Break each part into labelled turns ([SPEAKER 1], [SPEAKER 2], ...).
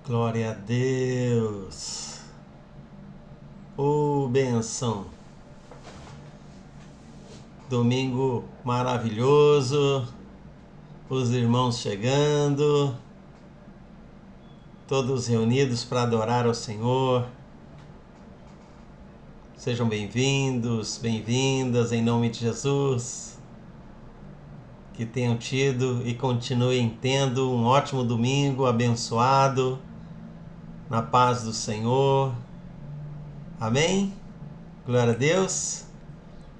[SPEAKER 1] Glória a Deus. Oh, benção. Domingo maravilhoso. Os irmãos chegando. Todos reunidos para adorar ao Senhor. Sejam bem-vindos, bem-vindas em nome de Jesus. Que tenham tido e continuem tendo um ótimo domingo abençoado, na paz do Senhor. Amém? Glória a Deus.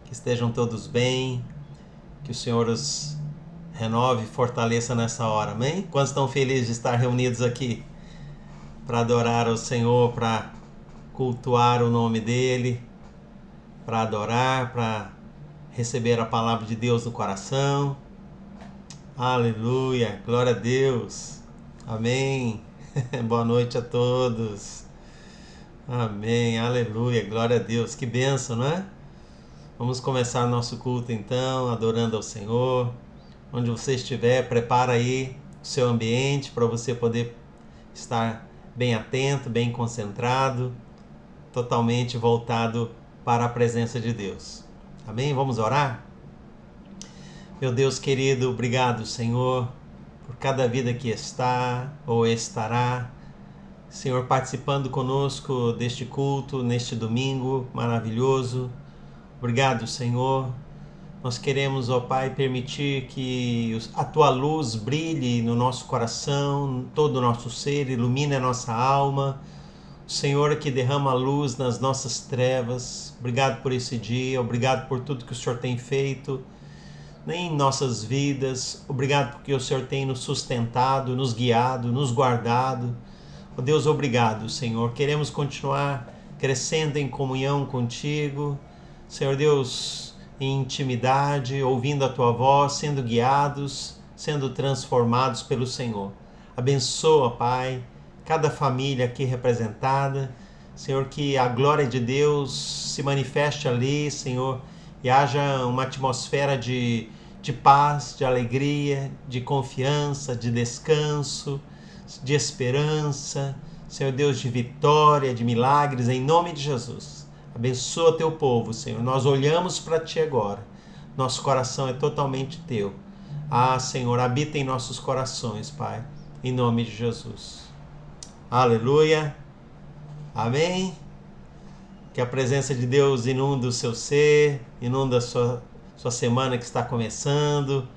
[SPEAKER 1] Que estejam todos bem, que o Senhor os renove e fortaleça nessa hora. Amém? Quantos estão felizes de estar reunidos aqui para adorar ao Senhor, para cultuar o nome dEle, para adorar, para receber a palavra de Deus no coração? Aleluia, glória a Deus, amém. Boa noite a todos, amém, aleluia, glória a Deus, que bênção, não é? Vamos começar nosso culto então, adorando ao Senhor. Onde você estiver, prepara aí o seu ambiente para você poder estar bem atento, bem concentrado, totalmente voltado para a presença de Deus, amém? Vamos orar? Meu Deus querido, obrigado, Senhor, por cada vida que está ou estará, Senhor, participando conosco deste culto, neste domingo maravilhoso. Obrigado, Senhor. Nós queremos, ó Pai, permitir que a Tua luz brilhe no nosso coração, todo o nosso ser, ilumine a nossa alma. O Senhor que derrama a luz nas nossas trevas. Obrigado por esse dia, obrigado por tudo que o Senhor tem feito em nossas vidas. Obrigado porque o Senhor tem nos sustentado, nos guiado, nos guardado. Oh Deus, obrigado, Senhor. Queremos continuar crescendo em comunhão contigo, Senhor Deus, em intimidade, ouvindo a Tua voz, sendo guiados, sendo transformados pelo Senhor. Abençoa, Pai, cada família aqui representada. Senhor, que a glória de Deus se manifeste ali, Senhor, e haja uma atmosfera de paz, de alegria, de confiança, de descanso, de esperança, Senhor Deus, de vitória, de milagres, em nome de Jesus. Abençoa Teu povo, Senhor. Nós olhamos para Ti agora. Nosso coração é totalmente Teu. Ah, Senhor, habita em nossos corações, Pai, em nome de Jesus. Aleluia. Amém. Que a presença de Deus inunda o seu ser, inunda a sua semana que está começando,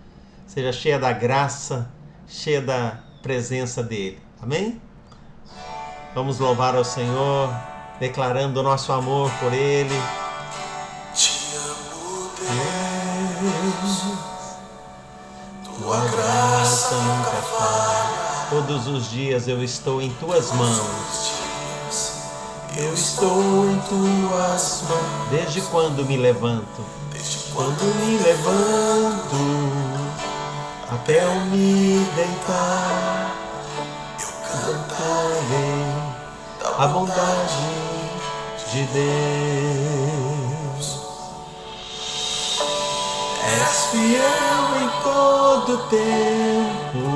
[SPEAKER 1] seja cheia da graça, cheia da presença dEle. Amém? Vamos louvar ao Senhor, declarando o nosso amor por Ele.
[SPEAKER 2] Te amo, Deus, Tua graça nunca falha.
[SPEAKER 1] Todos os dias eu estou em Tuas mãos.
[SPEAKER 2] Eu estou em Tuas mãos.
[SPEAKER 1] Desde quando me levanto?
[SPEAKER 2] Desde quando me levanto até eu me deitar, eu cantarei
[SPEAKER 1] A bondade de Deus.
[SPEAKER 2] És fiel em todo tempo.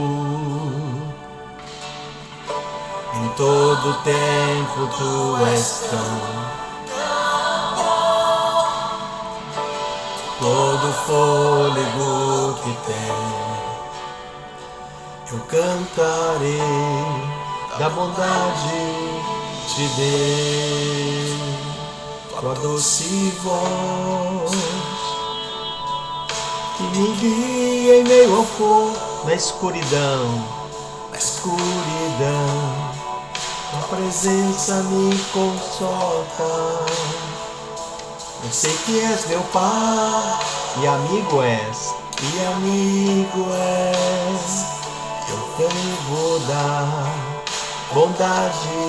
[SPEAKER 2] Em todo tempo Tu és tão todo fôlego que tem, eu cantarei
[SPEAKER 1] Da bondade
[SPEAKER 2] de Deus. Tua doce voz que me guia em meio ao fogo,
[SPEAKER 1] na escuridão.
[SPEAKER 2] na escuridão. Tua presença me consolta. Eu sei que és meu Pai
[SPEAKER 1] E amigo és.
[SPEAKER 2] e amigo és. Eu devo dar bondade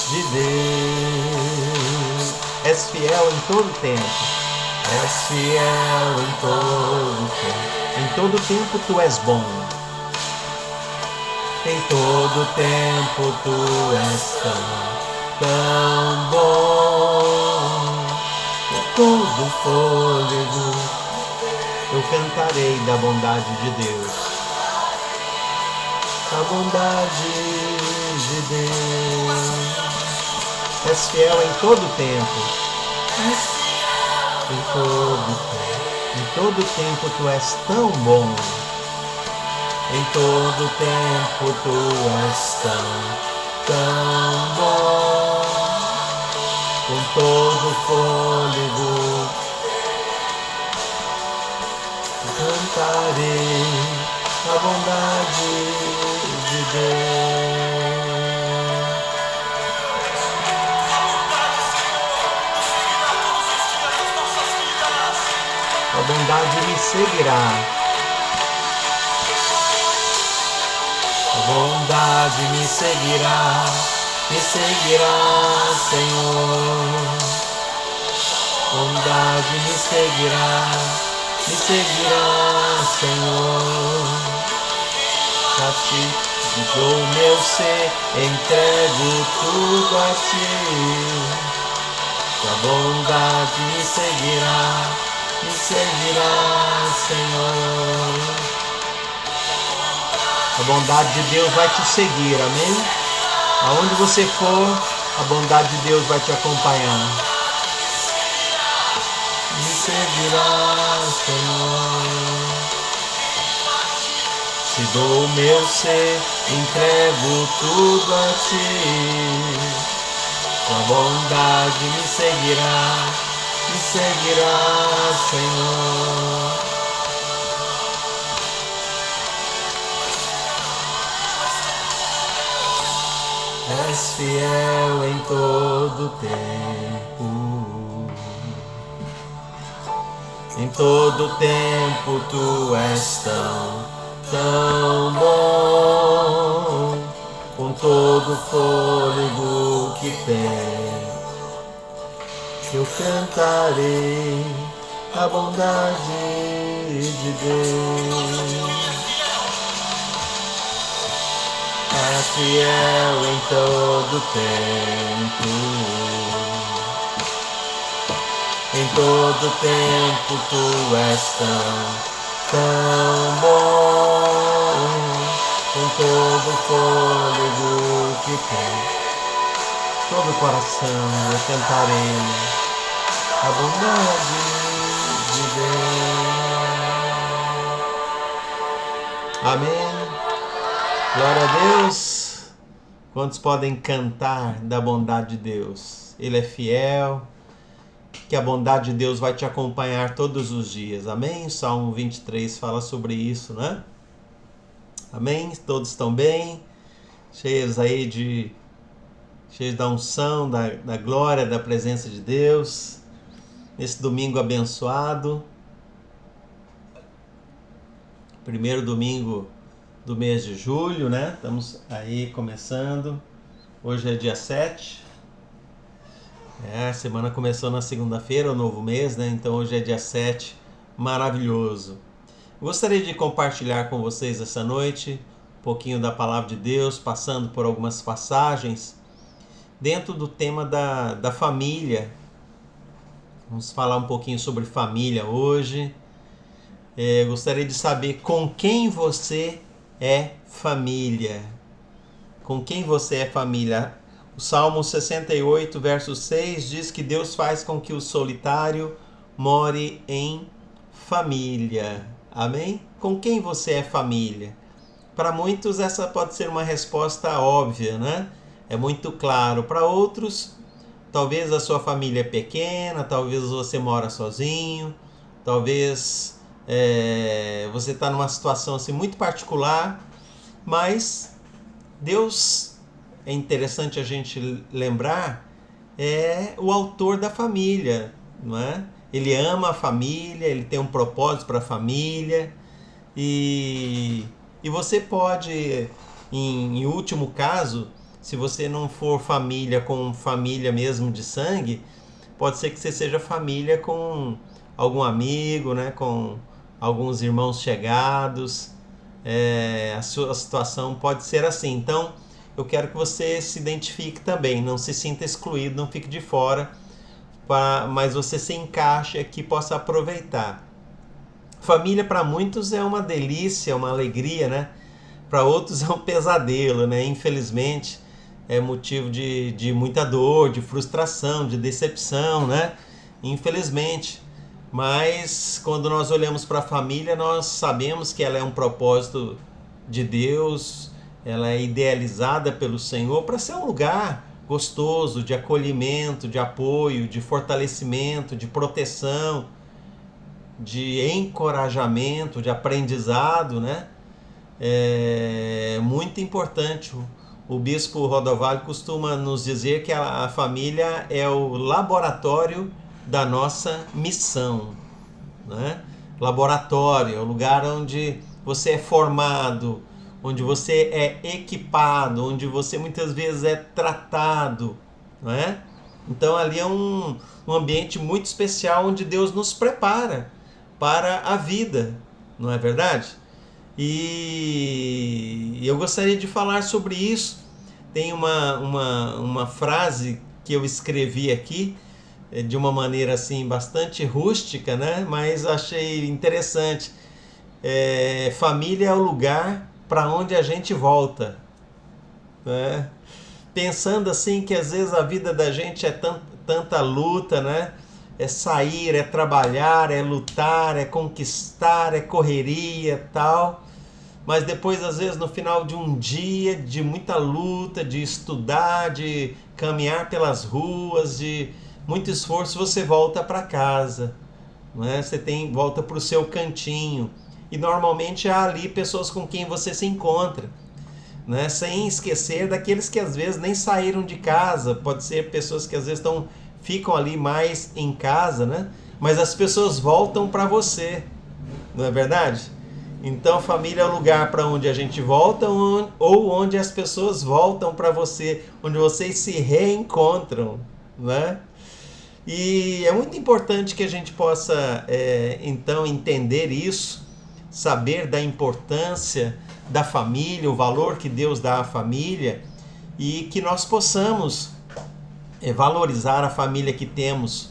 [SPEAKER 2] de Deus.
[SPEAKER 1] És fiel em todo tempo.
[SPEAKER 2] És fiel em todo tempo.
[SPEAKER 1] Em todo tempo Tu és bom.
[SPEAKER 2] Em todo tempo Tu és tão bom. Com todo fôlego
[SPEAKER 1] Eu cantarei da bondade de Deus.
[SPEAKER 2] a bondade
[SPEAKER 1] de Deus. És fiel em todo tempo. Em todo tempo tu és tão bom. Em todo tempo tu és tão bom. Com todo fôlego cantarei a bondade de Deus. A bondade me seguirá. A bondade me seguirá, Senhor. Bondade me seguirá, Senhor. A ti dou meu ser, entrego tudo a ti. A bondade me seguirá, Senhor. A bondade de Deus vai te seguir, amém? Aonde você for, a bondade de Deus vai te acompanhar. Me seguirá, Senhor. Te dou o meu ser, entrego tudo a ti. A bondade me seguirá, Senhor. És fiel em todo tempo. Em todo tempo tu és tão bom. Com todo fôlego que tem, eu cantarei a bondade de Deus. És fiel em todo tempo. Em todo tempo tu és tão bom. Com todo fôlego que tem, todo coração eu cantarei a bondade de Deus. Amém. Glória a Deus. Quantos podem cantar da bondade de Deus? Ele é fiel, que a bondade de Deus vai te acompanhar todos os dias. Amém? Salmo 23 fala sobre isso, né? Amém? Todos estão bem? Cheios aí cheios da unção, da glória, da presença de Deus. Nesse domingo abençoado. Primeiro domingo do mês de julho, né? Estamos aí começando. Hoje é dia 7. A semana começou na segunda-feira, o novo mês, né? Então hoje é dia 7. Maravilhoso. Gostaria de compartilhar com vocês essa noite um pouquinho da palavra de Deus, passando por algumas passagens dentro do tema da família. Vamos falar um pouquinho sobre família hoje. Gostaria de saber com quem você é família. Com quem você é família? O Salmo 68, verso 6 diz que Deus faz com que o solitário more em família. Amém? Com quem você é família? Para muitos essa pode ser uma resposta óbvia, né? É muito claro. Para outros, talvez a sua família é pequena, talvez você mora sozinho, talvez você está numa situação assim, muito particular, mas Deus, é interessante a gente lembrar, é o autor da família, não é? Ele ama a família, ele tem um propósito para a família e você pode, em último caso, se você não for família com família mesmo de sangue, pode ser que você seja família com algum amigo, né? Com alguns irmãos chegados. A sua situação pode ser assim. Então, eu quero que você se identifique também, não se sinta excluído, não fique de fora, mas você se encaixe aqui, possa aproveitar. Família para muitos é uma delícia, uma alegria, né? Para outros é um pesadelo, né? Infelizmente, é motivo de muita dor, de frustração, de decepção, né? Infelizmente. Mas quando nós olhamos para a família, nós sabemos que ela é um propósito de Deus, ela é idealizada pelo Senhor para ser um lugar gostoso de acolhimento, de apoio, de fortalecimento, de proteção, de encorajamento, de aprendizado, né? É muito importante. O bispo Rodovalho costuma nos dizer que a família é o laboratório da nossa missão, né? Laboratório é o lugar onde você é formado, onde você é equipado, onde você muitas vezes é tratado, né? Então ali é um ambiente muito especial onde Deus nos prepara para a vida, não é verdade? E eu gostaria de falar sobre isso. Tem uma frase que eu escrevi aqui de uma maneira assim bastante rústica, né? Mas achei interessante. Família é o lugar para onde a gente volta, né? Pensando assim que às vezes a vida da gente é tanta luta, né? É sair, é trabalhar, é lutar, é conquistar, é correria, tal. Mas depois, às vezes, no final de um dia de muita luta, de estudar, de caminhar pelas ruas, de muito esforço, você volta para casa, né? Você volta para o seu cantinho. E normalmente há ali pessoas com quem você se encontra, né? Sem esquecer daqueles que às vezes nem saíram de casa. Pode ser pessoas que às vezes ficam ali mais em casa, né? Mas as pessoas voltam para você, não é verdade? Então, família é o lugar para onde a gente volta ou onde as pessoas voltam para você, onde vocês se reencontram, né? E é muito importante que a gente possa, então, entender isso, saber da importância da família, o valor que Deus dá à família e que nós possamos valorizar a família que temos,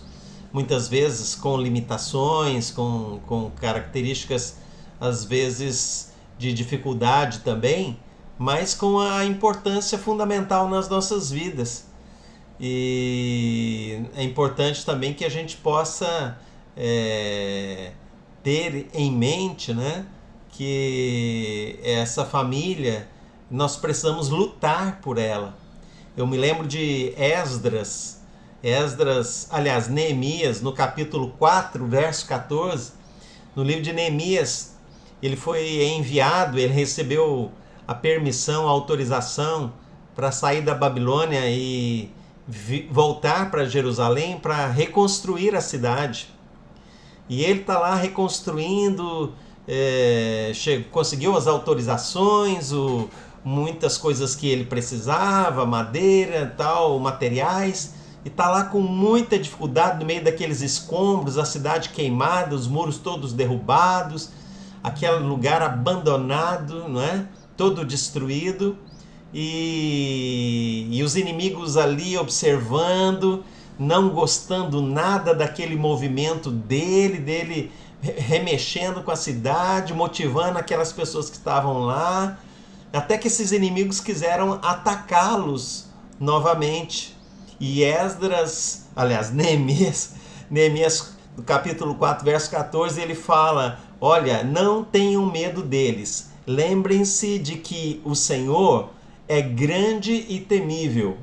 [SPEAKER 1] muitas vezes com limitações, com características às vezes de dificuldade também, mas com a importância fundamental nas nossas vidas. E é importante também que a gente possa ter em mente, né, que essa família, nós precisamos lutar por ela. Eu me lembro de Neemias, no capítulo 4, verso 14, no livro de Neemias, ele foi enviado, ele recebeu a permissão, a autorização para sair da Babilônia e voltar para Jerusalém para reconstruir a cidade. E ele está lá reconstruindo, conseguiu as autorizações, muitas coisas que ele precisava, madeira, tal, materiais, e está lá com muita dificuldade no meio daqueles escombros, a cidade queimada, os muros todos derrubados, aquele lugar abandonado, não é? Todo destruído, e os inimigos ali observando, não gostando nada daquele movimento dele remexendo com a cidade, motivando aquelas pessoas que estavam lá, até que esses inimigos quiseram atacá-los novamente. E Neemias, no capítulo 4, verso 14, ele fala: olha, não tenham medo deles, lembrem-se de que o Senhor é grande e temível.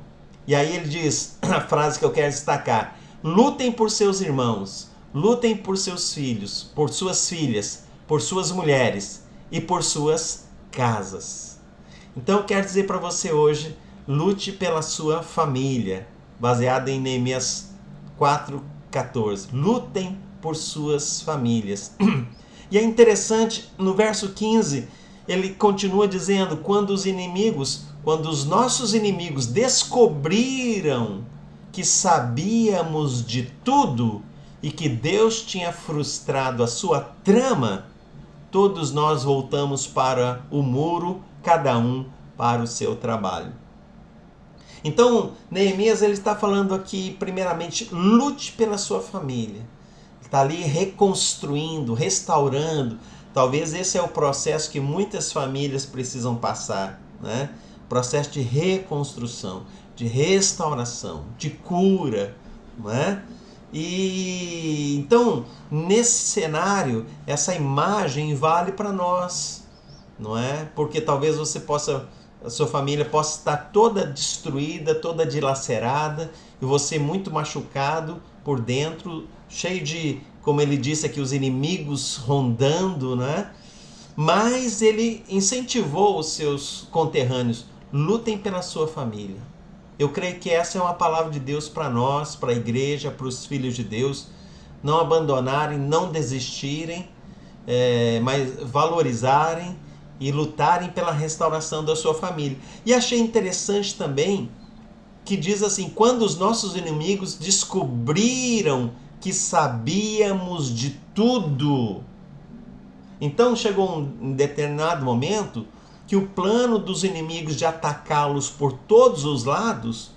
[SPEAKER 1] E aí ele diz, a frase que eu quero destacar: lutem por seus irmãos, lutem por seus filhos, por suas filhas, por suas mulheres e por suas casas. Então eu quero dizer para você hoje, lute pela sua família, baseado em Neemias 4:14. Lutem por suas famílias. E é interessante, no verso 15, ele continua dizendo: quando os nossos inimigos descobriram que sabíamos de tudo e que Deus tinha frustrado a sua trama, todos nós voltamos para o muro, cada um para o seu trabalho. Então, Neemias ele está falando aqui, primeiramente, lute pela sua família. Está ali reconstruindo, restaurando. Talvez esse é o processo que muitas famílias precisam passar, né? processo de reconstrução, de restauração, de cura, não é? E então, nesse cenário, essa imagem vale para nós, não é? Porque talvez a sua família possa estar toda destruída, toda dilacerada, e você muito machucado por dentro, cheio de, como ele disse aqui, os inimigos rondando, né? Mas ele incentivou os seus conterrâneos: lutem pela sua família. Eu creio que essa é uma palavra de Deus para nós, para a igreja, para os filhos de Deus. Não abandonarem, não desistirem, mas valorizarem e lutarem pela restauração da sua família. E achei interessante também que diz assim: quando os nossos inimigos descobriram que sabíamos de tudo. Então chegou um determinado momento que o plano dos inimigos de atacá-los por todos os lados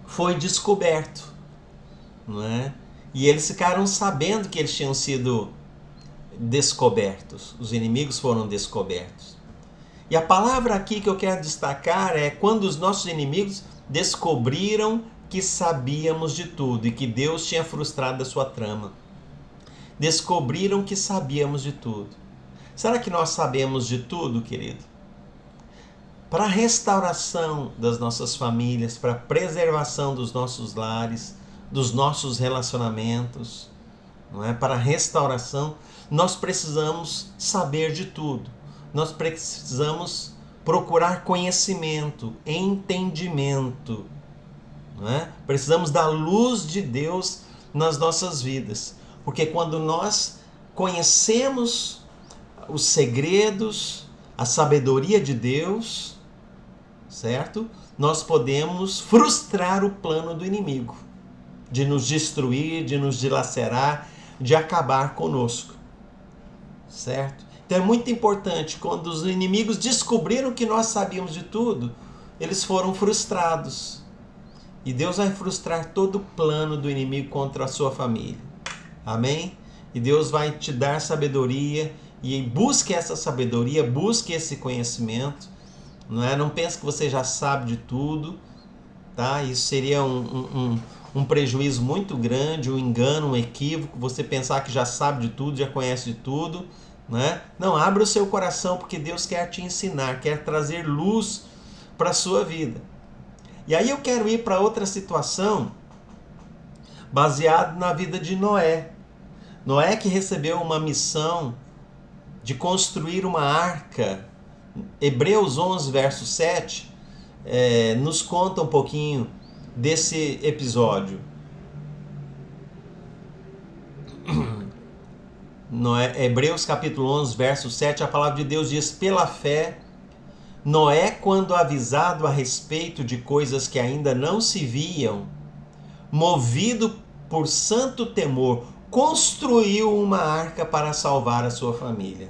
[SPEAKER 1] foi descoberto, não é? E eles ficaram sabendo que eles tinham sido descobertos. Os inimigos foram descobertos. E a palavra aqui que eu quero destacar é quando os nossos inimigos descobriram que sabíamos de tudo e que Deus tinha frustrado a sua trama. Descobriram que sabíamos de tudo. Será que nós sabemos de tudo, querido? Para a restauração das nossas famílias, para a preservação dos nossos lares, dos nossos relacionamentos, não é? Para a restauração, nós precisamos saber de tudo. Nós precisamos procurar conhecimento, entendimento, não é? Precisamos da luz de Deus nas nossas vidas. Porque quando nós conhecemos os segredos, a sabedoria de Deus, certo? Nós podemos frustrar o plano do inimigo, de nos destruir, de nos dilacerar, de acabar conosco, certo? Então é muito importante, quando os inimigos descobriram que nós sabíamos de tudo, eles foram frustrados. E Deus vai frustrar todo o plano do inimigo contra a sua família. Amém? E Deus vai te dar sabedoria, e busque essa sabedoria, busque esse conhecimento, não é? Não pense que você já sabe de tudo, tá? Isso seria um prejuízo muito grande, um engano, um equívoco, você pensar que já sabe de tudo, já conhece de tudo, né? Não, abra o seu coração, porque Deus quer te ensinar, quer trazer luz para a sua vida. E aí eu quero ir para outra situação, baseado na vida de Noé. Noé, que recebeu uma missão de construir uma arca. Hebreus 11, verso 7, nos conta um pouquinho desse episódio. Hebreus capítulo 11, verso 7, a palavra de Deus diz: pela fé, Noé, quando avisado a respeito de coisas que ainda não se viam, movido por santo temor, construiu uma arca para salvar a sua família.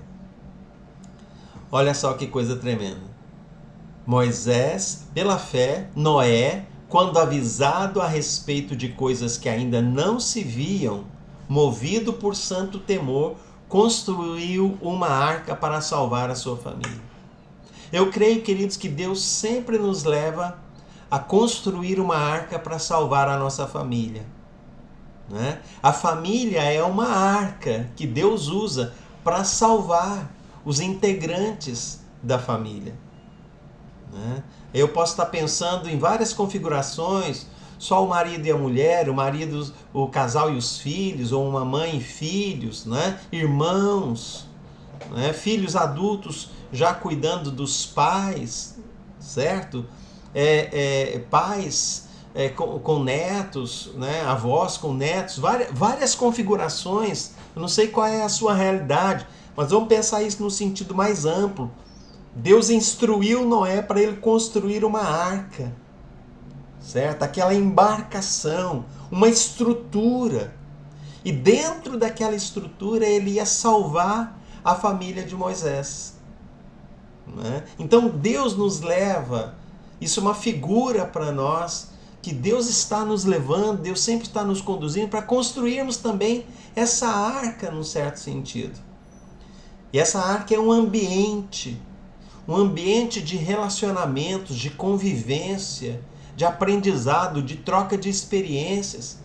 [SPEAKER 1] Olha só que coisa tremenda. Moisés, pela fé, Noé, quando avisado a respeito de coisas que ainda não se viam, movido por santo temor, construiu uma arca para salvar a sua família. Eu creio, queridos, que Deus sempre nos leva a construir uma arca para salvar a nossa família. Né? A família é uma arca que Deus usa para salvar os integrantes da família. Né? Eu posso estar pensando em várias configurações, só o marido e a mulher, o marido, o casal e os filhos, ou uma mãe e filhos, né? Irmãos, né? Filhos adultos já cuidando dos pais, certo? Pais com netos, né? Avós com netos, várias configurações. Eu não sei qual é a sua realidade, mas vamos pensar isso no sentido mais amplo. Deus instruiu Noé para ele construir uma arca, certo? Aquela embarcação, uma estrutura. E dentro daquela estrutura ele ia salvar a família de Moisés. Né? Então Deus nos leva, isso é uma figura para nós, que Deus está nos levando, Deus sempre está nos conduzindo para construirmos também essa arca num certo sentido. E essa arca é um ambiente um ambiente de relacionamentos, de convivência, de aprendizado, de troca de experiências,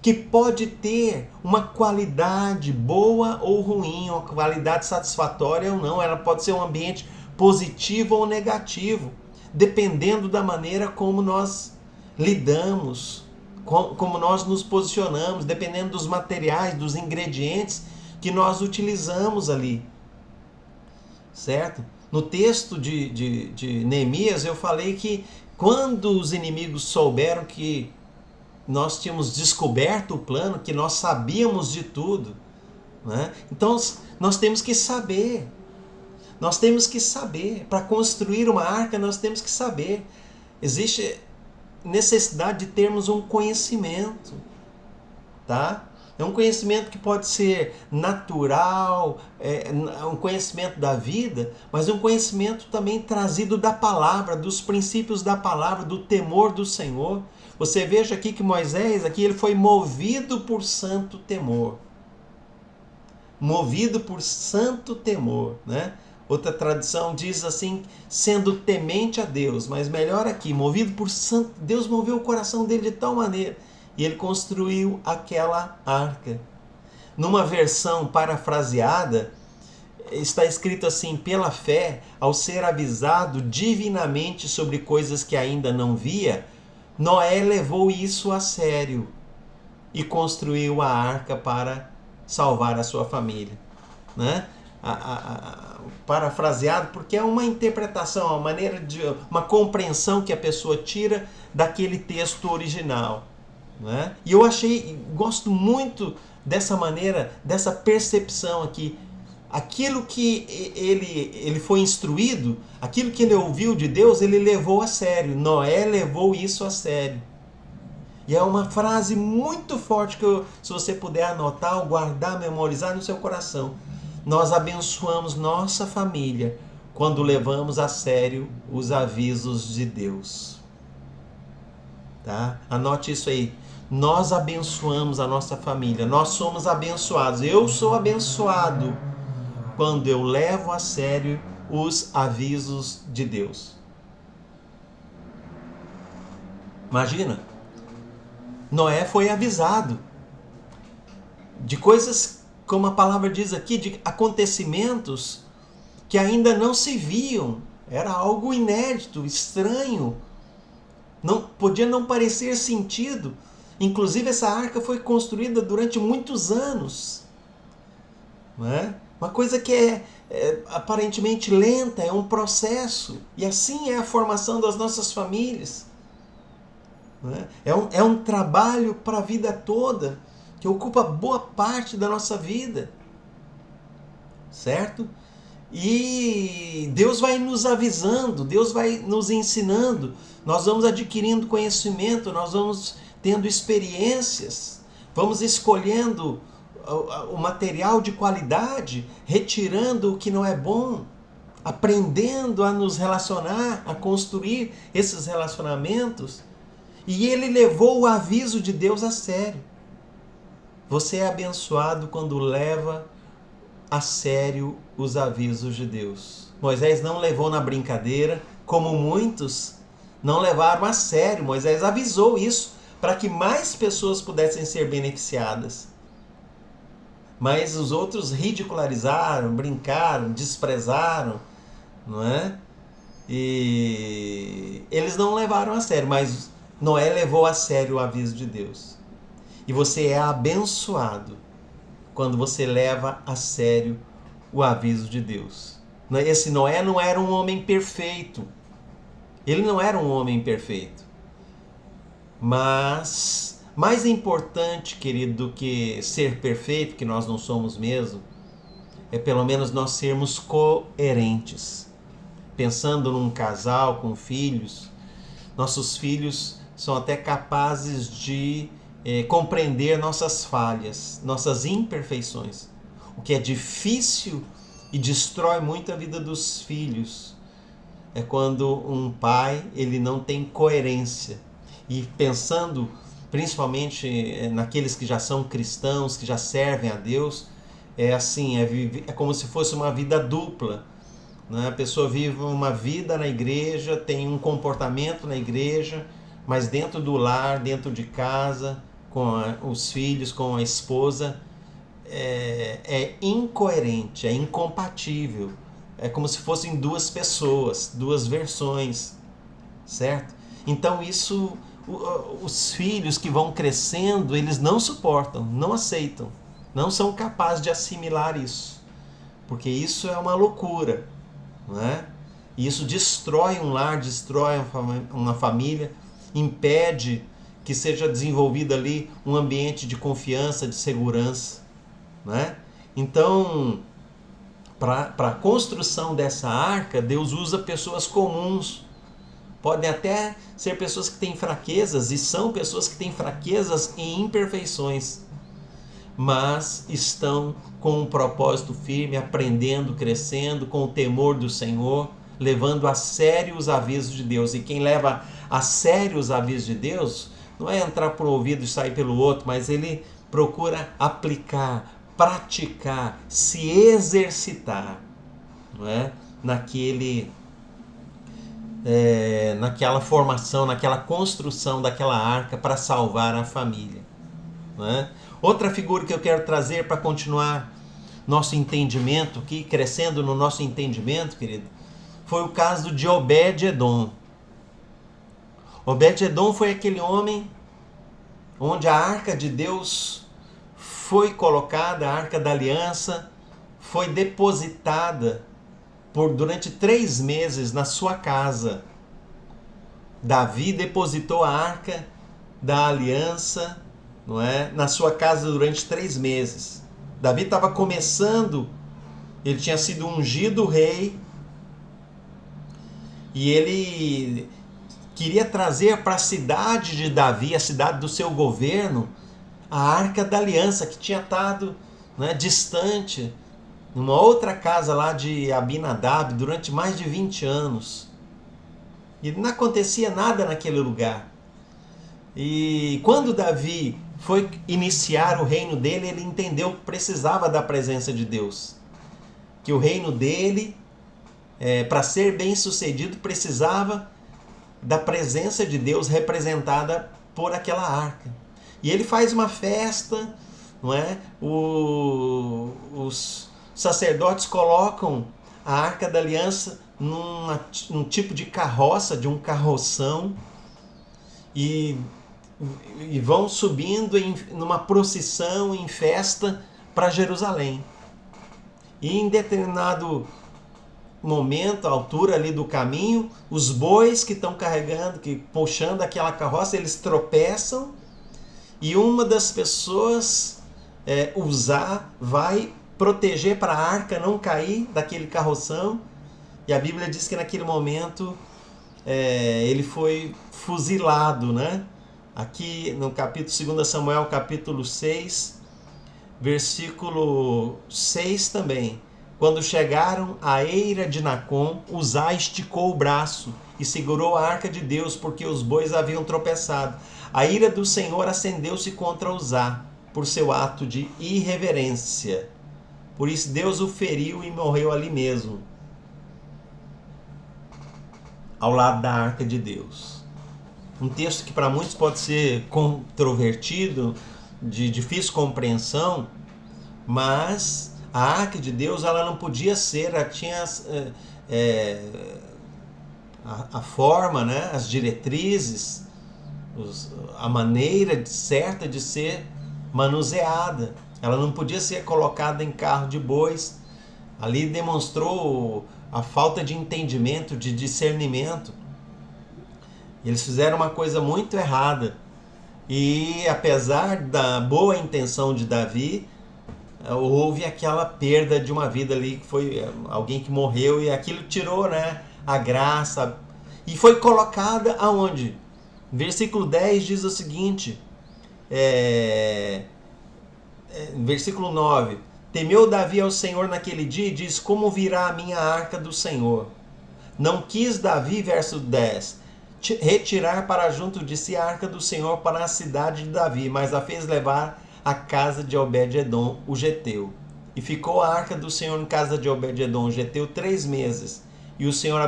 [SPEAKER 1] que pode ter uma qualidade boa ou ruim, uma qualidade satisfatória ou não. Ela pode ser um ambiente positivo ou negativo, dependendo da maneira como nós lidamos, como nós nos posicionamos, dependendo dos materiais, dos ingredientes que nós utilizamos ali. Certo? No texto de Neemias eu falei que quando os inimigos souberam que nós tínhamos descoberto o plano, que nós sabíamos de tudo, né? Então nós temos que saber. Nós temos que saber. Para construir uma arca, nós temos que saber. Existe necessidade de termos um conhecimento. Tá? É um conhecimento que pode ser natural, um conhecimento da vida, mas um conhecimento também trazido da palavra, dos princípios da palavra, do temor do Senhor. Você veja aqui que Moisés, aqui ele foi movido por santo temor. Movido por santo temor, né? Outra tradição diz assim, sendo temente a Deus, mas melhor aqui, movido por santo, Deus moveu o coração dele de tal maneira, e ele construiu aquela arca. Numa versão parafraseada, está escrito assim, pela fé, ao ser avisado divinamente sobre coisas que ainda não via, Noé levou isso a sério e construiu a arca para salvar a sua família. Né? Parafraseado porque é uma interpretação, uma maneira de uma compreensão que a pessoa tira daquele texto original. Né? E eu gosto muito dessa maneira, dessa percepção aqui. Aquilo que ele foi instruído, aquilo que ele ouviu de Deus, ele levou a sério. Noé levou isso a sério. E é uma frase muito forte que se você puder anotar ou guardar, memorizar no seu coração. Nós abençoamos nossa família quando levamos a sério os avisos de Deus. Tá? Anote isso aí. Nós abençoamos a nossa família. Nós somos abençoados. Eu sou abençoado quando eu levo a sério os avisos de Deus. Imagina, Noé foi avisado de coisas, como a palavra diz aqui, de acontecimentos que ainda não se viam. Era algo inédito, estranho. Podia não parecer sentido. Inclusive essa arca foi construída durante muitos anos. Não é? Uma coisa que é aparentemente lenta, é um processo. E assim é a formação das nossas famílias. Né? É um trabalho para a vida toda, que ocupa boa parte da nossa vida. Certo? E Deus vai nos avisando, Deus vai nos ensinando, nós vamos adquirindo conhecimento, nós vamos tendo experiências, vamos escolhendo o material de qualidade, retirando o que não é bom, aprendendo a nos relacionar, a construir esses relacionamentos. E ele levou o aviso de Deus a sério. Você é abençoado quando leva a sério os avisos de Deus. Moisés não levou na brincadeira, como muitos não levaram a sério. Moisés avisou isso para que mais pessoas pudessem ser beneficiadas. Mas os outros ridicularizaram, brincaram, desprezaram, não é? E eles não levaram a sério, mas Noé levou a sério o aviso de Deus. E você é abençoado quando você leva a sério o aviso de Deus. Esse Noé não era um homem perfeito. Ele não era um homem perfeito. Mas mais importante, querido, do que ser perfeito, que nós não somos mesmo, é pelo menos nós sermos coerentes. Pensando num casal com filhos, nossos filhos são até capazes de compreender nossas falhas, nossas imperfeições. O que é difícil e destrói muito a vida dos filhos é quando um pai ele não tem coerência. E pensando principalmente naqueles que já são cristãos, que já servem a Deus, é assim, é como se fosse uma vida dupla. né? A pessoa vive uma vida na igreja, tem um comportamento na igreja, mas dentro do lar, dentro de casa, com os filhos, com a esposa, é incoerente, é incompatível. É como se fossem duas pessoas, duas versões, certo? Então isso, os filhos que vão crescendo, eles não suportam, não aceitam, não são capazes de assimilar isso, porque isso é uma loucura, não é? E isso destrói um lar, destrói uma família, impede que seja desenvolvido ali um ambiente de confiança, de segurança, né? Então, para a construção dessa arca, Deus usa pessoas comuns. Podem até ser pessoas que têm fraquezas, e são pessoas que têm fraquezas e imperfeições, mas estão com um propósito firme, aprendendo, crescendo, com o temor do Senhor, levando a sério os avisos de Deus. E quem leva a sério os avisos de Deus não é entrar por um ouvido e sair pelo outro, mas ele procura aplicar, praticar, se exercitar, não é? Naquela formação, naquela construção daquela arca para salvar a família, não é? Outra figura que eu quero trazer para continuar nosso entendimento aqui, crescendo no nosso entendimento, querido, foi o caso de Obed-Edom. Obed-Edom foi aquele homem onde a arca de Deus foi colocada, a arca da aliança foi depositada durante 3 meses na sua casa. Davi depositou a arca da aliança, não é, na sua casa durante 3 meses. Davi estava começando, ele tinha sido ungido rei, e ele queria trazer para a cidade de Davi, a cidade do seu governo, a arca da aliança, que tinha estado, né, distante, numa outra casa lá de Abinadab, durante mais de 20 anos. E não acontecia nada naquele lugar. E quando Davi foi iniciar o reino dele, ele entendeu que precisava da presença de Deus. Que o reino dele, para ser bem sucedido, precisava da presença de Deus representada por aquela arca. E ele faz uma festa, não é? Os sacerdotes colocam a arca da aliança num tipo de carroça, de um carroção, e vão subindo numa procissão, em festa, para Jerusalém. E em determinado momento, a altura ali do caminho, os bois que estão carregando, que puxando aquela carroça, eles tropeçam, e uma das pessoas, vai proteger para a arca não cair daquele carroção, e a Bíblia diz que naquele momento ele foi fuzilado, né? Aqui no capítulo 2 Samuel, capítulo 6, versículo 6 também. Quando chegaram à eira de Nacon, Uzá esticou o braço e segurou a arca de Deus, porque os bois haviam tropeçado. A ira do Senhor acendeu-se contra Uzá, por seu ato de irreverência. Por isso Deus o feriu e morreu ali mesmo, ao lado da arca de Deus. Um texto que para muitos pode ser controvertido, de difícil compreensão, mas a arca de Deus, ela não podia ser, ela tinha a forma, né, as diretrizes, a maneira certa de ser manuseada. Ela não podia ser colocada em carro de bois. Ali demonstrou a falta de entendimento, de discernimento. Eles fizeram uma coisa muito errada. E apesar da boa intenção de Davi, houve aquela perda de uma vida ali, que foi alguém que morreu, e aquilo tirou, né, a graça. E foi colocada aonde? Versículo 10 diz o seguinte, versículo 9: temeu Davi ao Senhor naquele dia e diz: como virá a minha arca do Senhor? Não quis Davi, verso 10, retirar para junto de si a arca do Senhor para a cidade de Davi, mas a fez levar à casa de Obed-Edom, o geteu. E ficou a arca do Senhor em casa de Obed-edom, geteu 3 meses. E o Senhor o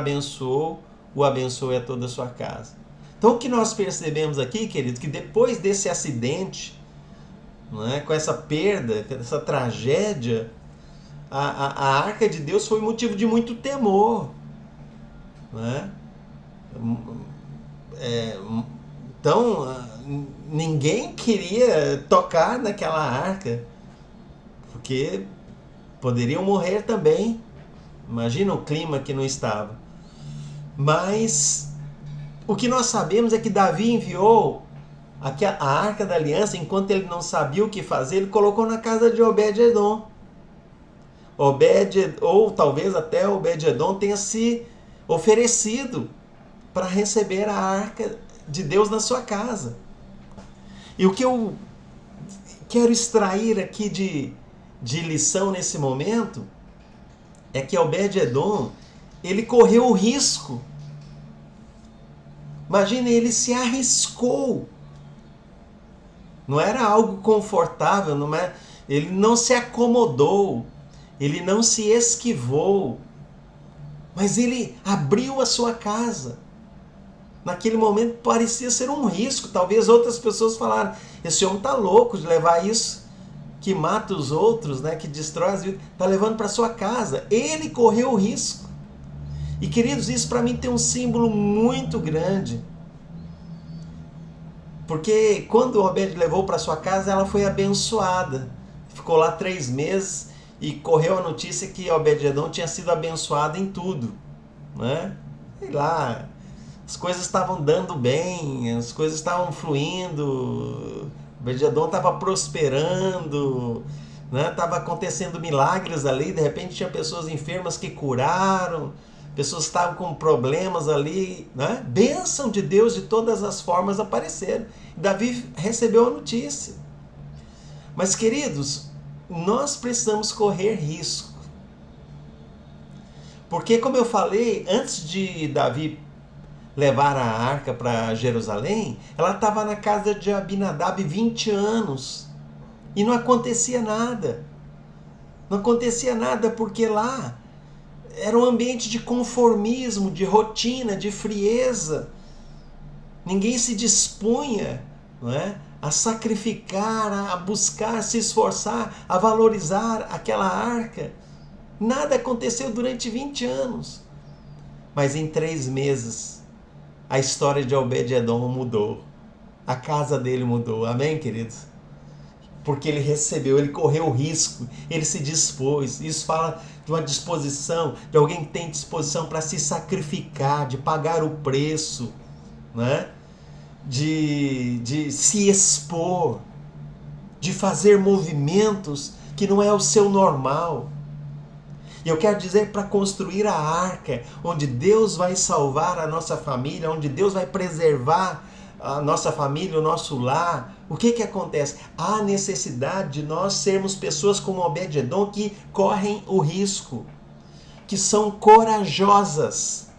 [SPEAKER 1] abençoou e a toda a sua casa. Então o que nós percebemos aqui, querido, que depois desse acidente, não é, com essa perda, essa tragédia, a arca de Deus foi motivo de muito temor. Não é? Então, ninguém queria tocar naquela arca, porque poderiam morrer também. Imagina o clima que não estava. Mas o que nós sabemos é que Davi enviou a arca da aliança, enquanto ele não sabia o que fazer, ele colocou na casa de Obed-edom. Ou talvez até Obed-edom tenha se oferecido para receber a arca de Deus na sua casa. E o que eu quero extrair aqui de lição nesse momento é que Obed-edom, ele correu o risco. Imagina, ele se arriscou. Não era algo confortável, ele não se acomodou, ele não se esquivou, mas ele abriu a sua casa. Naquele momento parecia ser um risco. Talvez outras pessoas falaram: esse homem está louco de levar isso, que mata os outros, né, que destrói as vidas, está levando para sua casa. Ele correu o risco. E queridos, isso para mim tem um símbolo muito grande. Porque quando Obed levou para sua casa, ela foi abençoada. Ficou lá 3 meses e correu a notícia que Obed-edom tinha sido abençoado em tudo, né? Sei lá, as coisas estavam dando bem, as coisas estavam fluindo, Obed-edom estava prosperando, né? Estava acontecendo milagres ali, de repente tinha pessoas enfermas que curaram, pessoas que estavam com problemas ali, né? Bênção de Deus de todas as formas apareceram. Davi recebeu a notícia. Mas, queridos, nós precisamos correr risco. Porque, como eu falei, antes de Davi levar a arca para Jerusalém, ela estava na casa de Abinadab 20 anos. E não acontecia nada. Não acontecia nada porque lá era um ambiente de conformismo, de rotina, de frieza. Ninguém se dispunha, não é, a sacrificar, a buscar, a se esforçar, a valorizar aquela arca. Nada aconteceu durante 20 anos. Mas em 3 meses, a história de Obed-edom mudou. A casa dele mudou. Amém, queridos? Porque ele recebeu, ele correu o risco, ele se dispôs. Isso fala de uma disposição, de alguém que tem disposição para se sacrificar, de pagar o preço, né? De se expor, de fazer movimentos que não é o seu normal. E eu quero dizer, para construir a arca, onde Deus vai salvar a nossa família, onde Deus vai preservar a nossa família, o nosso lar, o que acontece? Há necessidade de nós sermos pessoas como Obed-edom que correm o risco, que são corajosas.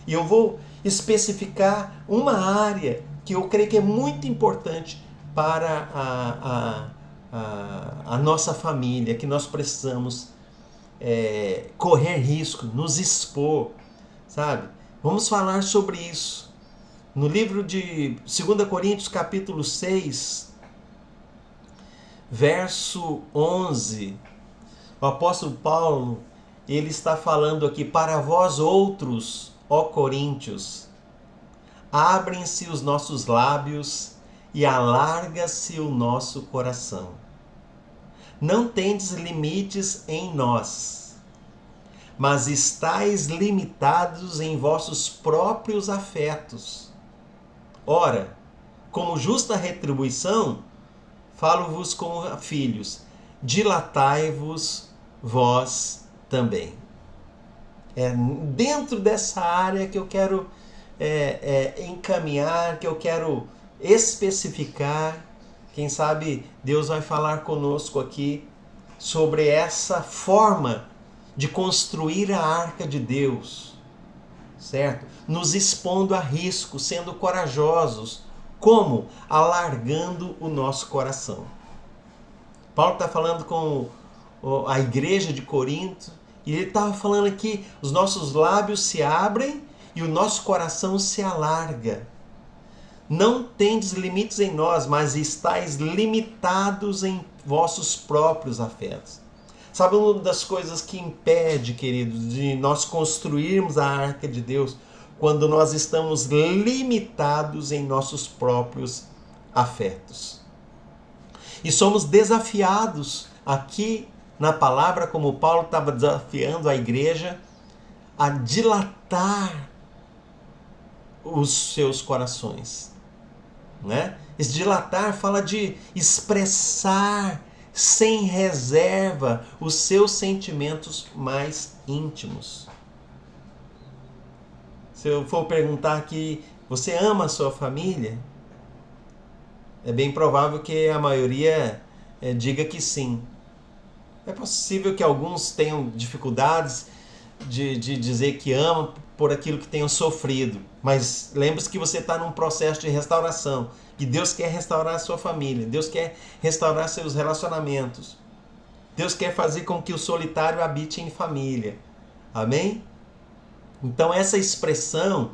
[SPEAKER 1] E eu vou especificar uma área que eu creio que é muito importante para a nossa família, que nós precisamos correr risco, nos expor, sabe? Vamos falar sobre isso. No livro de 2 Coríntios, capítulo 6, verso 11, o apóstolo Paulo, ele está falando aqui: para vós outros, ó Coríntios, abrem-se os nossos lábios e alarga-se o nosso coração. Não tendes limites em nós, mas estáis limitados em vossos próprios afetos. Ora, como justa retribuição, falo-vos como a filhos, dilatai-vos vós também. É dentro dessa área que eu quero encaminhar, que eu quero especificar. Quem sabe Deus vai falar conosco aqui sobre essa forma de construir a arca de Deus, certo? Nos expondo a risco, sendo corajosos. Como? Alargando o nosso coração. Paulo está falando com a igreja de Corinto, e ele estava falando aqui, os nossos lábios se abrem e o nosso coração se alarga. Não tendes limites em nós, mas estáis limitados em vossos próprios afetos. Sabe uma das coisas que impede, queridos, de nós construirmos a arca de Deus? Quando nós estamos limitados em nossos próprios afetos. E somos desafiados aqui na palavra, como Paulo estava desafiando a igreja, a dilatar os seus corações. Né? Esse dilatar fala de expressar sem reserva os seus sentimentos mais íntimos. Se eu for perguntar aqui, você ama a sua família? É bem provável que a maioria diga que sim. É possível que alguns tenham dificuldades de dizer que amam por aquilo que tenham sofrido. Mas lembre-se que você está num processo de restauração. Que Deus quer restaurar a sua família. Deus quer restaurar seus relacionamentos. Deus quer fazer com que o solitário habite em família. Amém? Então essa expressão,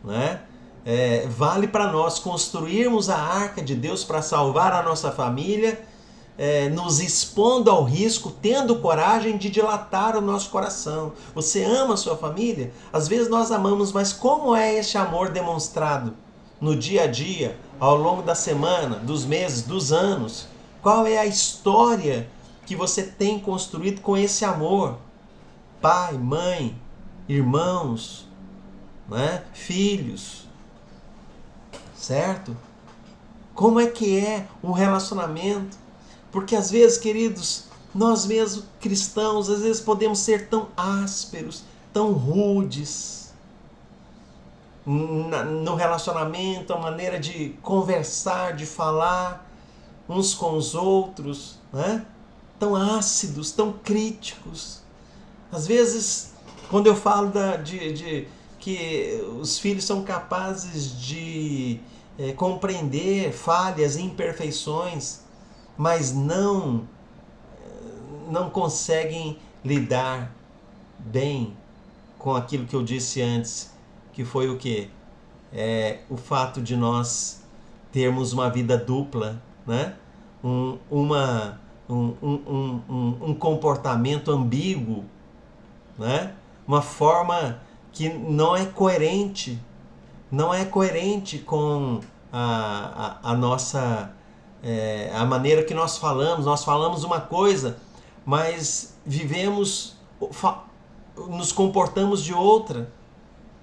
[SPEAKER 1] né, vale para nós construirmos a arca de Deus para salvar a nossa família, nos expondo ao risco, tendo coragem de dilatar o nosso coração. Você ama a sua família? Às vezes nós amamos, mas como é esse amor demonstrado no dia a dia, ao longo da semana, dos meses, dos anos? Qual é a história que você tem construído com esse amor? Pai, mãe, irmãos, né? Filhos, certo? Como é que é um relacionamento? Porque às vezes, queridos, nós mesmos cristãos, às vezes podemos ser tão ásperos, tão rudes no relacionamento, a maneira de conversar, de falar uns com os outros, né? Tão ácidos, tão críticos. Às vezes, quando eu falo que os filhos são capazes de compreender falhas e imperfeições, mas não conseguem lidar bem com aquilo que eu disse antes, que foi o quê? O fato de nós termos uma vida dupla, né? um comportamento ambíguo, né? Uma forma que não é coerente com a nossa a maneira que nós falamos uma coisa, mas nos comportamos de outra,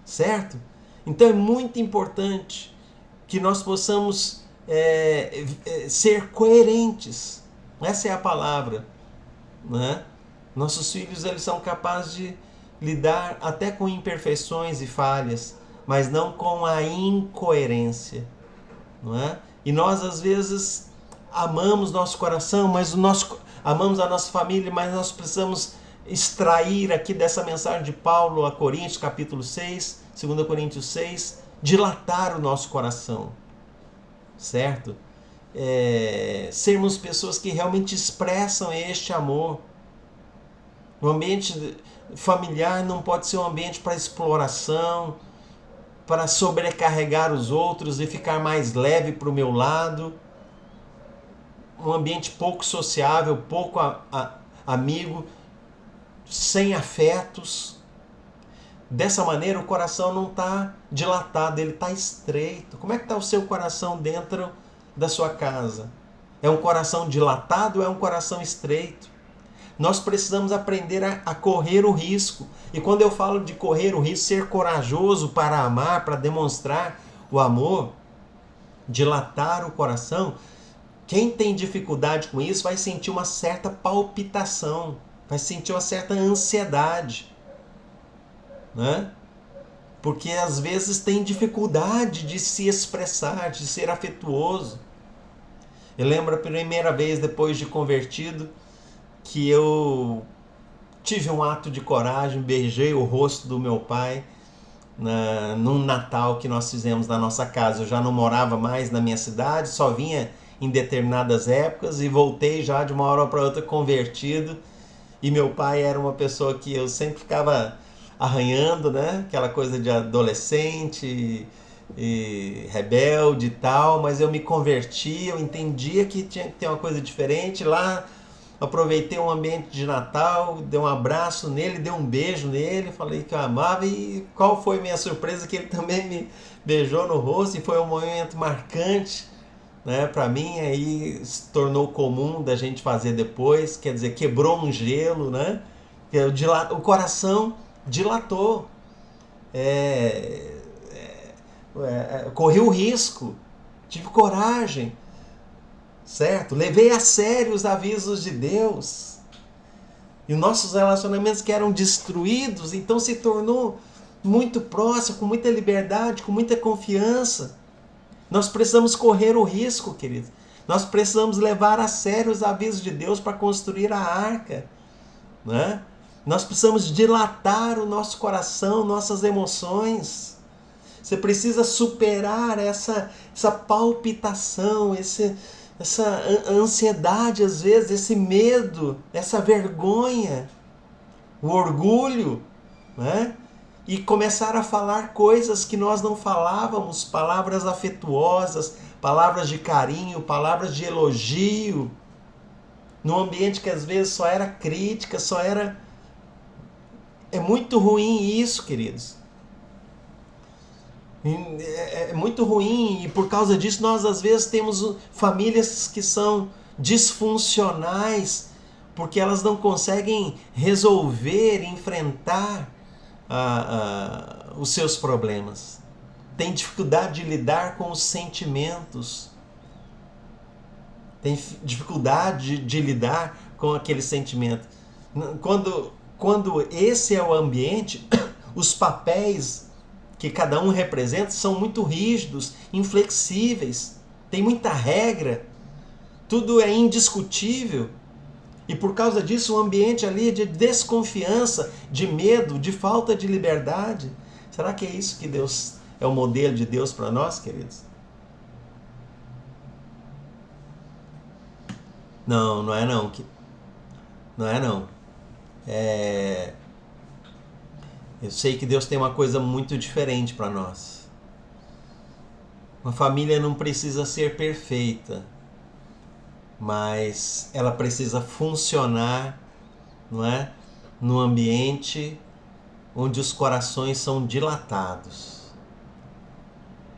[SPEAKER 1] certo? Então é muito importante que nós possamos ser coerentes. Essa é a palavra, né? Nossos filhos, eles são capazes de lidar até com imperfeições e falhas, mas não com a incoerência, não é? E nós às vezes amamos nosso coração, amamos a nossa família, mas nós precisamos extrair aqui dessa mensagem de Paulo a Coríntios, capítulo 6, 2 Coríntios 6, dilatar o nosso coração, certo? Sermos pessoas que realmente expressam este amor. O ambiente familiar não pode ser um ambiente para exploração, para sobrecarregar os outros e ficar mais leve para o meu lado. Um ambiente pouco sociável, pouco amigo, sem afetos. Dessa maneira o coração não está dilatado, ele está estreito. Como é que está o seu coração dentro da sua casa? É um coração dilatado ou é um coração estreito? Nós precisamos aprender a correr o risco. E quando eu falo de correr o risco, ser corajoso para amar, para demonstrar o amor, dilatar o coração, quem tem dificuldade com isso vai sentir uma certa palpitação, vai sentir uma certa ansiedade, né? Porque às vezes tem dificuldade de se expressar, de ser afetuoso. Eu lembro a primeira vez depois de convertido que eu tive um ato de coragem, beijei o rosto do meu pai num Natal que nós fizemos na nossa casa. Eu já não morava mais na minha cidade, só vinha em determinadas épocas e voltei já de uma hora para outra convertido. E meu pai era uma pessoa que eu sempre ficava arranhando, né? Aquela coisa de adolescente e rebelde e tal, mas eu me converti, eu entendia que tinha que ter uma coisa diferente. Lá aproveitei um ambiente de Natal, dei um abraço nele, dei um beijo nele, falei que eu amava, e qual foi minha surpresa que ele também me beijou no rosto, e foi um momento marcante, né, para mim. Aí se tornou comum da gente fazer depois, quer dizer, quebrou um gelo, né? O coração dilatou, é, corri o risco, tive coragem, certo? Levei a sério os avisos de Deus. E nossos relacionamentos que eram destruídos, então se tornou muito próximo, com muita liberdade, com muita confiança. Nós precisamos correr o risco, queridos. Nós precisamos levar a sério os avisos de Deus para construir a arca, né? Nós precisamos dilatar o nosso coração, nossas emoções. Você precisa superar essa palpitação, essa ansiedade às vezes, esse medo, essa vergonha, o orgulho, né? E começar a falar coisas que nós não falávamos, palavras afetuosas, palavras de carinho, palavras de elogio, num ambiente que às vezes só era crítica, só era... É muito ruim isso, queridos. É muito ruim, e por causa disso nós às vezes temos famílias que são disfuncionais, porque elas não conseguem resolver, enfrentar os seus problemas. Tem dificuldade de lidar com os sentimentos. Tem dificuldade de lidar com aquele sentimento. Quando esse é o ambiente, os papéis que cada um representa são muito rígidos, inflexíveis, tem muita regra, tudo é indiscutível. E por causa disso, o ambiente ali é de desconfiança, de medo, de falta de liberdade. Será que é isso que Deus é o modelo de Deus para nós, queridos? Não, não é não. Não é não. Eu sei que Deus tem uma coisa muito diferente para nós. Uma família não precisa ser perfeita, mas ela precisa funcionar, não é? Num ambiente onde os corações são dilatados,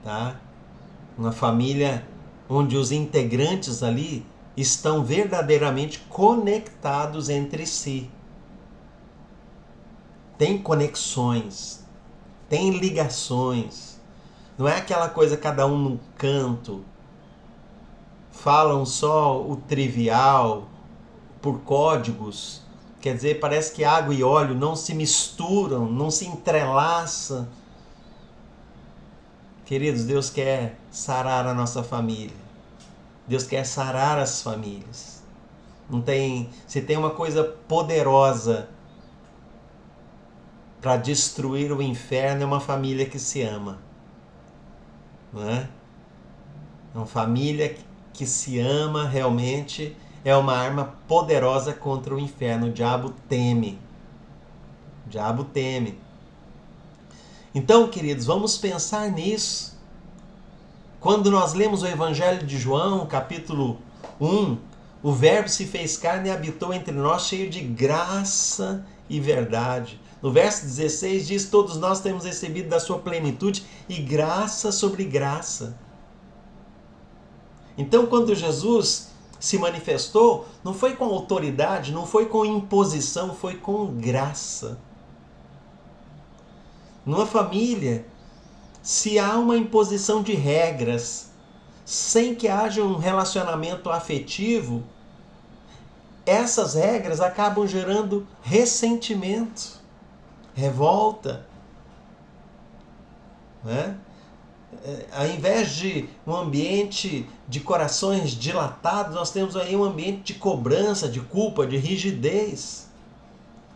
[SPEAKER 1] tá? Uma família onde os integrantes ali estão verdadeiramente conectados entre si. Tem conexões, tem ligações. Não é aquela coisa cada um num canto, falam só o trivial por códigos. Quer dizer, parece que água e óleo não se misturam, não se entrelaçam. Queridos, Deus quer sarar a nossa família. Deus quer sarar as famílias. Se tem uma coisa poderosa para destruir o inferno, é uma família que se ama. Não é? Uma família que se ama realmente é uma arma poderosa contra o inferno. O diabo teme. O diabo teme. Então, queridos, vamos pensar nisso. Quando nós lemos o Evangelho de João, capítulo 1, o Verbo se fez carne e habitou entre nós, cheio de graça e verdade. No verso 16 diz: todos nós temos recebido da sua plenitude e graça sobre graça. Então, quando Jesus se manifestou, não foi com autoridade, não foi com imposição, foi com graça. Numa família, se há uma imposição de regras, sem que haja um relacionamento afetivo, essas regras acabam gerando ressentimento, revolta, né? Ao invés de um ambiente de corações dilatados, nós temos aí um ambiente de cobrança, de culpa, de rigidez.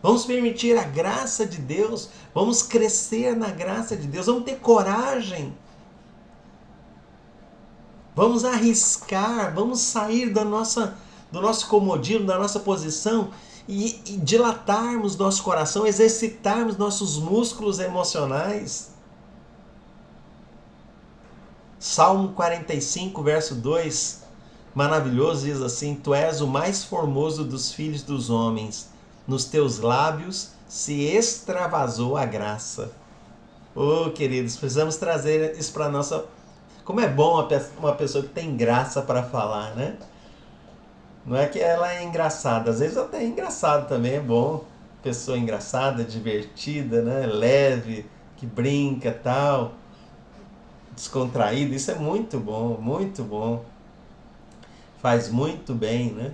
[SPEAKER 1] Vamos permitir a graça de Deus, vamos crescer na graça de Deus, vamos ter coragem. Vamos arriscar, vamos sair do nosso comodismo, da nossa posição e dilatarmos nosso coração, exercitarmos nossos músculos emocionais. Salmo 45, verso 2, maravilhoso, diz assim: Tu és o mais formoso dos filhos dos homens, nos teus lábios se extravasou a graça. Oh, queridos, precisamos trazer isso para nossa... Como é bom uma pessoa que tem graça para falar, né? Não é que ela é engraçada, às vezes até é engraçado também, é bom. Pessoa engraçada, divertida, né? Leve, que brinca, tal, descontraída, isso é muito bom, muito bom. Faz muito bem, né?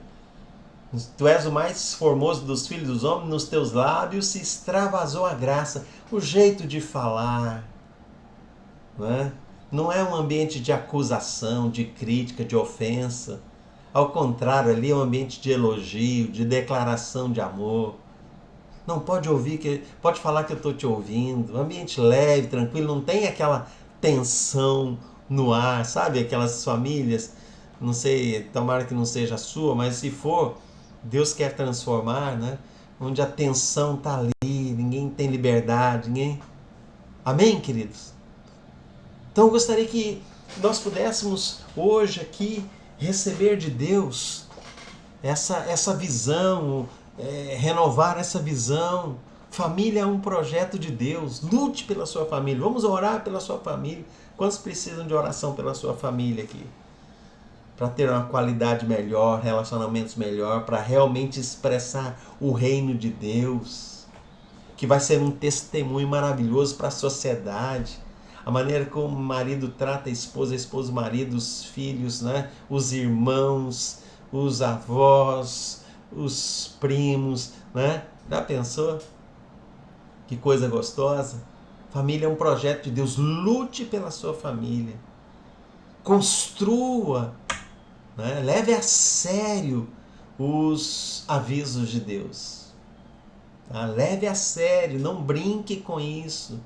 [SPEAKER 1] Tu és o mais formoso dos filhos dos homens, nos teus lábios se extravasou a graça. O jeito de falar, né? Não é um ambiente de acusação, de crítica, de ofensa. Ao contrário, ali é um ambiente de elogio, de declaração de amor. Não pode ouvir, pode falar que eu estou te ouvindo. Um ambiente leve, tranquilo, não tem aquela tensão no ar, sabe? Aquelas famílias, não sei, tomara que não seja a sua, mas se for, Deus quer transformar, né? Onde a tensão está ali, ninguém tem liberdade, ninguém... Amém, queridos? Então eu gostaria que nós pudéssemos hoje aqui receber de Deus essa visão, renovar essa visão. Família é um projeto de Deus. Lute pela sua família. Vamos orar pela sua família. Quantos precisam de oração pela sua família aqui? Para ter uma qualidade melhor, relacionamentos melhor, para realmente expressar o reino de Deus, que vai ser um testemunho maravilhoso para a sociedade. A maneira como o marido trata a esposa o marido, os filhos, né? Os irmãos, os avós, os primos, né? Já pensou? Que coisa gostosa. Família é um projeto de Deus. Lute pela sua família. Construa, né? Leve a sério os avisos de Deus. Tá? Leve a sério, não brinque com isso.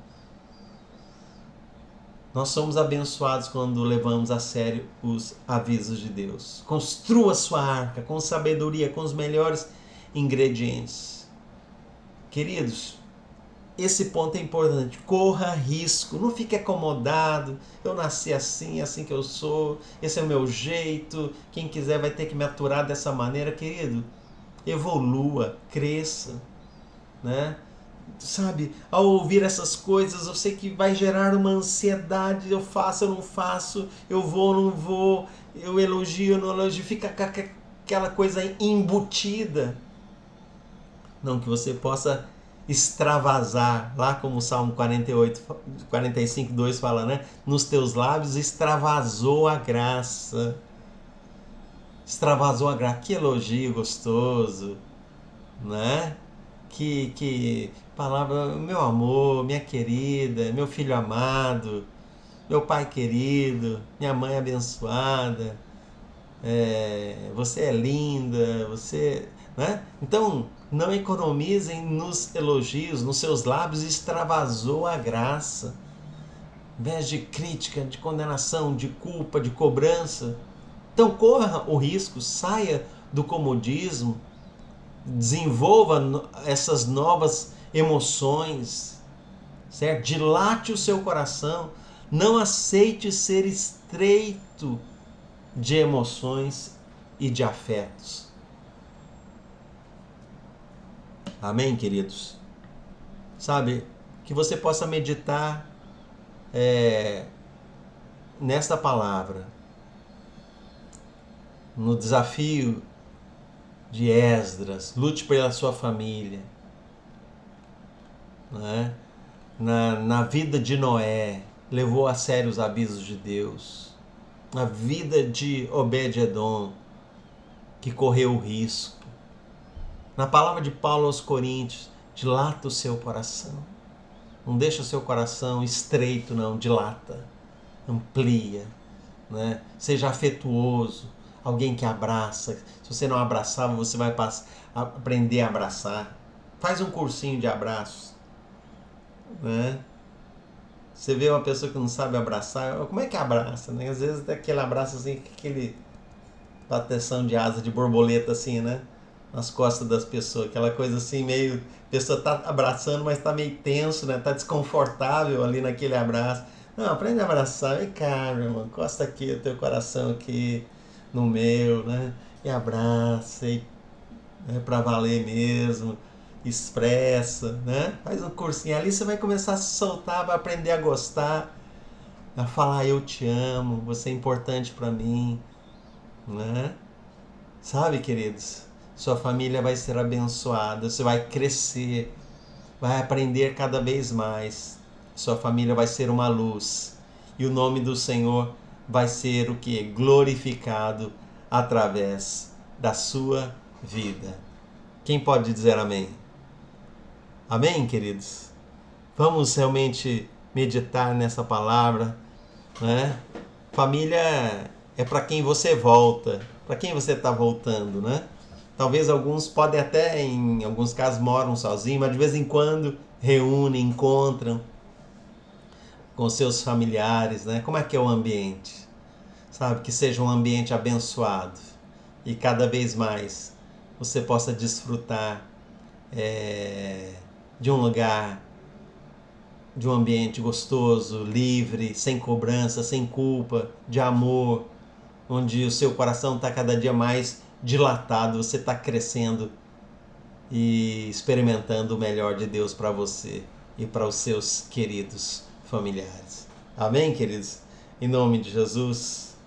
[SPEAKER 1] Nós somos abençoados quando levamos a sério os avisos de Deus. Construa sua arca com sabedoria, com os melhores ingredientes. Queridos, esse ponto é importante. Corra risco, não fique acomodado. Eu nasci assim, é assim que eu sou, esse é o meu jeito. Quem quiser vai ter que me aturar dessa maneira, querido. Evolua, cresça, né? Sabe, ao ouvir essas coisas, eu sei que vai gerar uma ansiedade. Eu faço, eu não faço, eu vou, não vou, eu elogio, eu não elogio. Fica aquela coisa embutida. Não, que você possa extravasar, lá como o Salmo 45, 2 fala, né? Nos teus lábios extravasou a graça. Extravasou a graça. Que elogio gostoso, né? Que palavra, meu amor, minha querida, meu filho amado, meu pai querido, minha mãe abençoada, você é linda, você... Né? Então, não economizem nos elogios, nos seus lábios extravasou a graça. Em vez de crítica, de condenação, de culpa, de cobrança. Então, corra o risco, saia do comodismo, desenvolva essas novas emoções, certo? Dilate o seu coração, não aceite ser estreito de emoções e de afetos. Amém, queridos? Sabe, que você possa meditar nesta palavra, no desafio de Esdras, lute pela sua família, né? Na vida de Noé, levou a sério os avisos de Deus. Na vida de Obed-Edom, que correu o risco. Na palavra de Paulo aos Coríntios, dilata o seu coração. Não deixa o seu coração estreito, não, dilata, amplia, né? Seja afetuoso, alguém que abraça. Se você não abraçava, você vai aprender a abraçar. Faz um cursinho de abraços, né? Você vê uma pessoa que não sabe abraçar, como é que abraça, né? Às vezes até aquele abraço assim, aquele bateção de asa de borboleta assim, né? nas costas das pessoas, aquela coisa assim meio, a pessoa tá abraçando, mas tá meio tenso, né? Tá desconfortável ali naquele abraço. Não, aprende a abraçar, vem cá, meu irmão, encosta aqui o teu coração aqui no meu, né? E abraça, e é pra valer mesmo, expressa, né? Faz um cursinho ali, você vai começar a se soltar, vai aprender a gostar, a falar eu te amo, você é importante pra mim, né? Sabe, queridos? Sua família vai ser abençoada, você vai crescer, vai aprender cada vez mais. Sua família vai ser uma luz. E o nome do Senhor vai ser o que? Glorificado através da sua vida. Quem pode dizer amém? Amém, queridos? Vamos realmente meditar nessa palavra, né? Família é para quem você volta, para quem você está voltando, né? Talvez alguns podem até, em alguns casos, moram sozinhos, mas de vez em quando reúnem, encontram com seus familiares, né? Como é que é o ambiente? Sabe, que seja um ambiente abençoado e cada vez mais você possa desfrutar de um lugar, de um ambiente gostoso, livre, sem cobrança, sem culpa, de amor, onde o seu coração está cada dia mais dilatado, você está crescendo e experimentando o melhor de Deus para você e para os seus queridos familiares. Amém, queridos? Em nome de Jesus.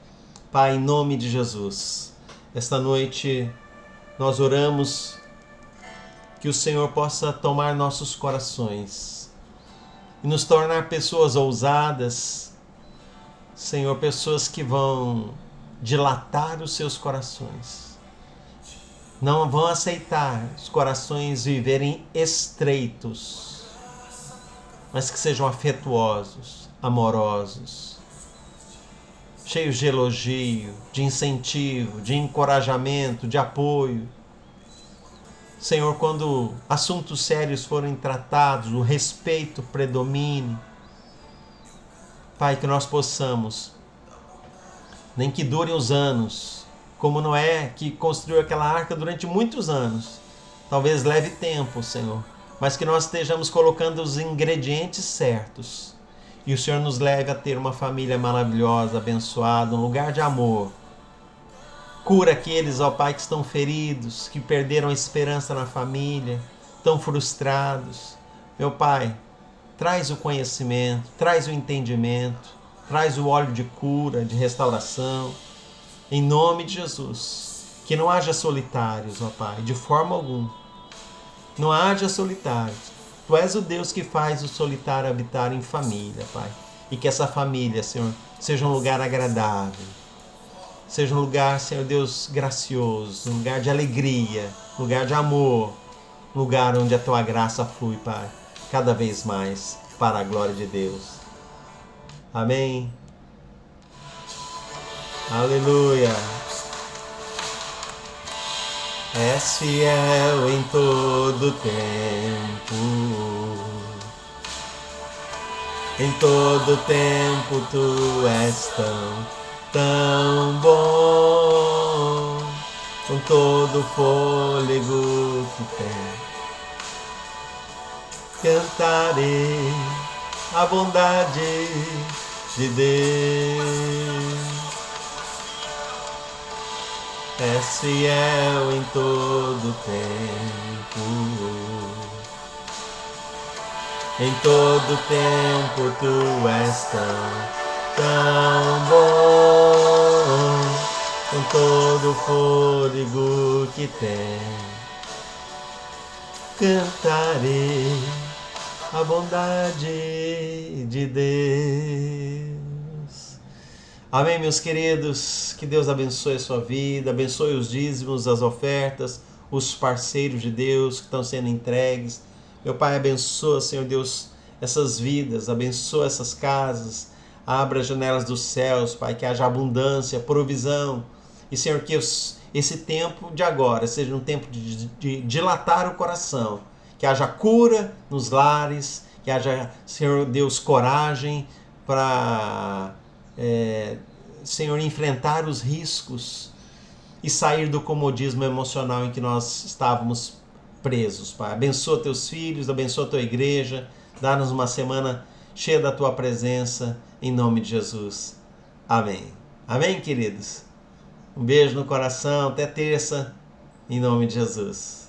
[SPEAKER 1] Pai, em nome de Jesus, esta noite nós oramos que o Senhor possa tomar nossos corações e nos tornar pessoas ousadas, Senhor, pessoas que vão dilatar os seus corações. Não vão aceitar os corações viverem estreitos, mas que sejam afetuosos, amorosos, cheios de elogio, de incentivo, de encorajamento, de apoio. Senhor, quando assuntos sérios forem tratados, o respeito predomine. Pai, que nós possamos, nem que durem os anos, como Noé, que construiu aquela arca durante muitos anos. Talvez leve tempo, Senhor, mas que nós estejamos colocando os ingredientes certos. E o Senhor nos leve a ter uma família maravilhosa, abençoada, um lugar de amor. Cura aqueles, ó Pai, que estão feridos, que perderam a esperança na família, estão frustrados. Meu Pai, traz o conhecimento, traz o entendimento, traz o óleo de cura, de restauração. Em nome de Jesus, que não haja solitários, ó Pai, de forma alguma. Não haja solitários. Tu és o Deus que faz o solitário habitar em família, Pai. E que essa família, Senhor, seja um lugar agradável. Seja um lugar, Senhor Deus, gracioso, um lugar de alegria, um lugar de amor, um lugar onde a Tua graça flui, Pai, cada vez mais, para a glória de Deus. Amém. Aleluia. És fiel em todo tempo. Em todo tempo Tu és tão bom, com todo o fôlego que tem. Cantarei a bondade de Deus. És fiel em todo tempo. Em todo tempo Tu és tão bom, com todo o fôlego que tem. Cantarei a bondade de Deus. Amém, meus queridos. Que Deus abençoe a sua vida, abençoe os dízimos, as ofertas, os parceiros de Deus que estão sendo entregues. Meu Pai, abençoa, Senhor Deus, essas vidas, abençoa essas casas, abra as janelas dos céus, Pai, que haja abundância, provisão. E, Senhor, que esse tempo de agora seja um tempo de dilatar o coração, que haja cura nos lares, que haja, Senhor Deus, coragem para, Senhor, enfrentar os riscos, e sair do comodismo emocional em que nós estávamos presos, Pai. Abençoa teus filhos, abençoa a tua igreja, dá-nos uma semana cheia da tua presença, em nome de Jesus. Amém. Amém, queridos? Um beijo no coração, até terça, em nome de Jesus.